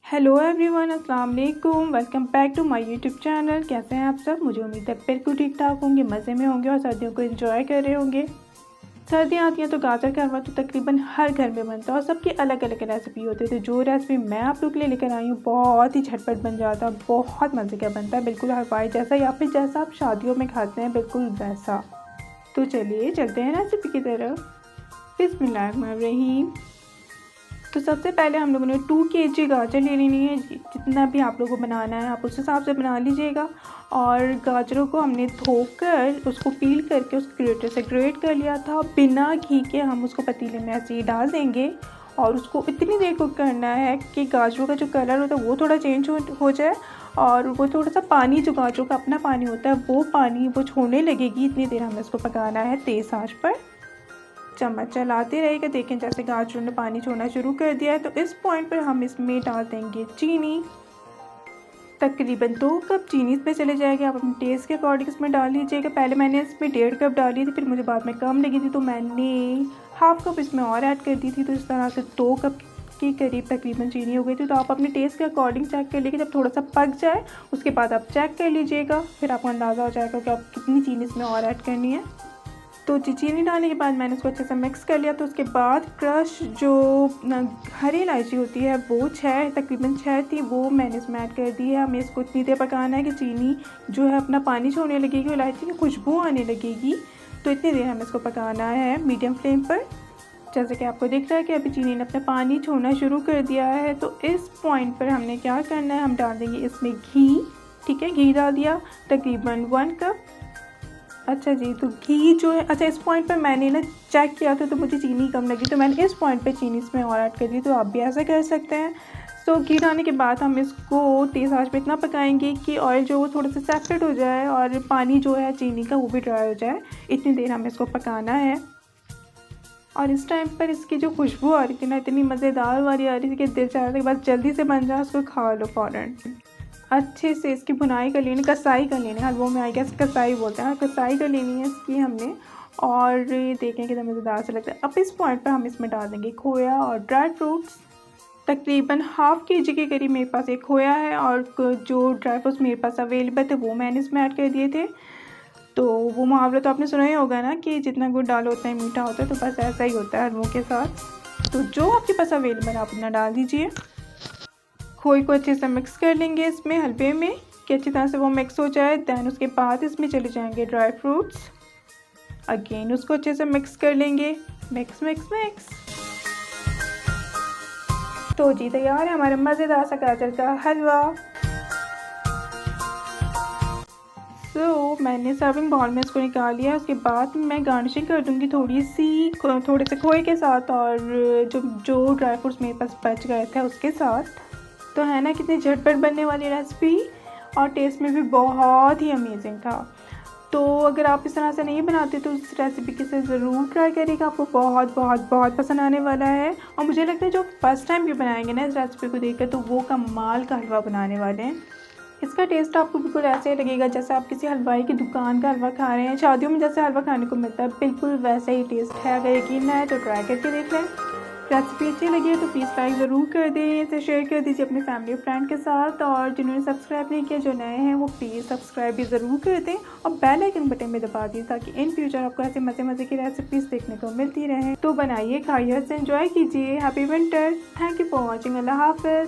Hello everyone, अस्सलाम वालेकुम। Welcome back to my YouTube channel. कैसे हैं आप सब? मुझे उम्मीद है बिल्कुल ठीक ठाक होंगे, मज़े में होंगे और सर्दियों को एंजॉय कर रहे होंगे। सर्दियाँ आती हैं तो गाजर का हलवा तो तकरीबन हर घर में बनता है और सबकी अलग अलग रेसिपी होती है। तो जो रेसिपी मैं आप लोग के लिए लेकर आई हूँ बहुत ही झटपट बन जाता है, बहुत मज़े का बनता है, बिल्कुल हलवाई जैसा या फिर जैसा आप शादियों में खाते हैं बिल्कुल वैसा। तो चलिए चलते हैं रेसिपी की तरफ। बिस्मिल्लाहिर्रहमानिर्रहीम। तो सबसे पहले हम लोगों ने 2 kg गाजर ले लेनी है। जितना भी आप लोगों को बनाना है आप उस हिसाब से बना लीजिएगा। और गाजरों को हमने धोकर उसको पील करके उसको ग्रेटर से ग्रेट कर लिया था। बिना घी के हम उसको पतीले में ऐसे ही डाल देंगे और उसको इतनी देर कुक करना है कि गाजरों का जो कलर होता है वो थोड़ा चेंज हो जाए और वो थोड़ा सा पानी, जो गाजरों का अपना पानी होता है वो पानी वो छोड़ने लगेगी। इतनी देर हमें इसको पकाना है तेज़ आंच पर। चम्मच चलाते रहेगा। देखें जैसे गाजरों ने पानी छोड़ना शुरू कर दिया है तो इस पॉइंट पर हम इसमें डाल देंगे चीनी। तकरीबन 2 कप चीनी इसमें चले जाएगी। आप अपने टेस्ट के अकॉर्डिंग इसमें डाल लीजिएगा। पहले मैंने इसमें 1.5 कप डाली थी, फिर मुझे बाद में कम लगी थी तो मैंने हाफ़ कप इसमें और ऐड कर दी थी। तो इस तरह से 2 कप के करीब तकरीबन चीनी हो गई थी। तो आप अपने टेस्ट के अकॉर्डिंग चेक कर लीजिए। जब थोड़ा सा पक जाए उसके बाद आप चेक कर लीजिएगा, फिर आपको अंदाज़ा हो जाएगा कि आप कितनी चीनी इसमें और ऐड करनी है। तो चीनी डालने के बाद मैंने इसको अच्छे से मिक्स कर लिया। तो उसके बाद क्रश जो हरी इलायची होती है वो तकरीबन 6 थी, वो मैंने इसमें ऐड कर दी है। हमें इसको इतनी देर पकाना है कि चीनी जो है अपना पानी छोड़ने लगेगी, इलायची की खुशबू आने लगेगी। तो इतनी देर हमें इसको पकाना है मीडियम फ्लेम पर। जैसे कि आपको दिख रहा है कि अभी चीनी ने अपना पानी छोड़ना शुरू कर दिया है। तो इस पॉइंट पर हमने क्या करना है, हम डाल देंगे इसमें घी। ठीक है, घी डाल दिया तकरीबन 1 कप। अच्छा जी, तो घी जो है, अच्छा इस पॉइंट पर मैंने ना चेक किया था तो मुझे चीनी कम लगी तो मैंने इस पॉइंट पे चीनी इसमें और ऐड कर दी। तो आप भी ऐसा कर सकते हैं। तो घी डालने के बाद हम इसको तेज़ आंच पे इतना पकाएंगे कि ऑयल जो वो थोड़ा सा सेपरेट हो जाए और पानी जो है चीनी का वो भी ड्राई हो जाए। इतनी देर हमें इसको पकाना है। और इस टाइम पर इसकी जो खुशबू आ रही थी ना, इतनी मज़ेदार वाली आ रही थी कि दिल चाह रहा था कि बस जल्दी से बन जाए, उसको खा लो फ़ौरन। अच्छे से इसकी भुनाई कर लेनी, कसाई कर लेनी, हलवों में आई गेस कसाई बोलते हैं, कसाई कर लेनी है इसकी हमने। और देखें कितना मज़ेदार से लगता है। अब इस पॉइंट पर हम इसमें डाल देंगे खोया और ड्राई फ्रूट्स। तकरीबन हाफ़ kg के करीब मेरे पास एक खोया है और जो ड्राई फ्रूट्स मेरे पास अवेलेबल थे वो मैंने इसमें ऐड कर दिए थे। तो वो मुहावरा तो आपने सुना ही होगा ना कि जितना गुड़ डालो उतना ही मीठा होता है। तो बस ऐसा ही होता है हलवों के साथ। तो जो आपके पास अवेलेबल है आप उतना डाल दीजिए। खोए को अच्छे से मिक्स कर लेंगे इसमें हलवे में कि अच्छी तरह से वो मिक्स हो जाए। दैन उसके बाद इसमें चले जाएंगे ड्राई फ्रूट्स। अगेन उसको अच्छे से मिक्स कर लेंगे। Mix mix mix. तो जी तैयार है हमारा मज़ेदार सा गाजर का हलवा। मैंने सर्विंग बाउल में इसको निकाल लिया। उसके बाद मैं गार्निशिंग कर दूँगी थोड़े से खोए के साथ और जो ड्राई फ्रूट्स मेरे पास बच गए थे उसके साथ। तो है ना कितनी झटपट बनने वाली रेसिपी और टेस्ट में भी बहुत ही अमेजिंग था। तो अगर आप इस तरह से नहीं बनाते तो इस रेसिपी के साथ ज़रूर ट्राई करिएगा, आपको बहुत बहुत बहुत पसंद आने वाला है। और मुझे लगता है जो फर्स्ट टाइम भी बनाएंगे ना इस रेसिपी को देखकर तो वो कमाल का हलवा बनाने वाले हैं। इसका टेस्ट आपको बिल्कुल ऐसे ही लगेगा जैसे आप किसी हलवाई की दुकान का हलवा खा रहे हैं। शादियों में जैसे हलवा खाने को मिलता है बिल्कुल वैसा ही टेस्ट है। अगर यकीन है तो ट्राई करके देख लें। रेसिपी अच्छी लगी है तो प्लीज़ लाइक ज़रूर कर दें, इसे शेयर कर दीजिए अपने फैमिली और फ्रेंड के साथ। और जिन्होंने सब्सक्राइब नहीं किया, जो नए हैं वो प्लीज़ सब्सक्राइब भी ज़रूर कर दें और बेल आइकन बटन में दबा दीजिए ताकि इन फ्यूचर आपको ऐसे मज़े मज़े की रेसिपीज़ देखने को मिलती रहें। तो बनाइए, खाइए, से एंजॉय कीजिए। Happy winter. Thank you for watching. अल्लाह हाफ़िज़।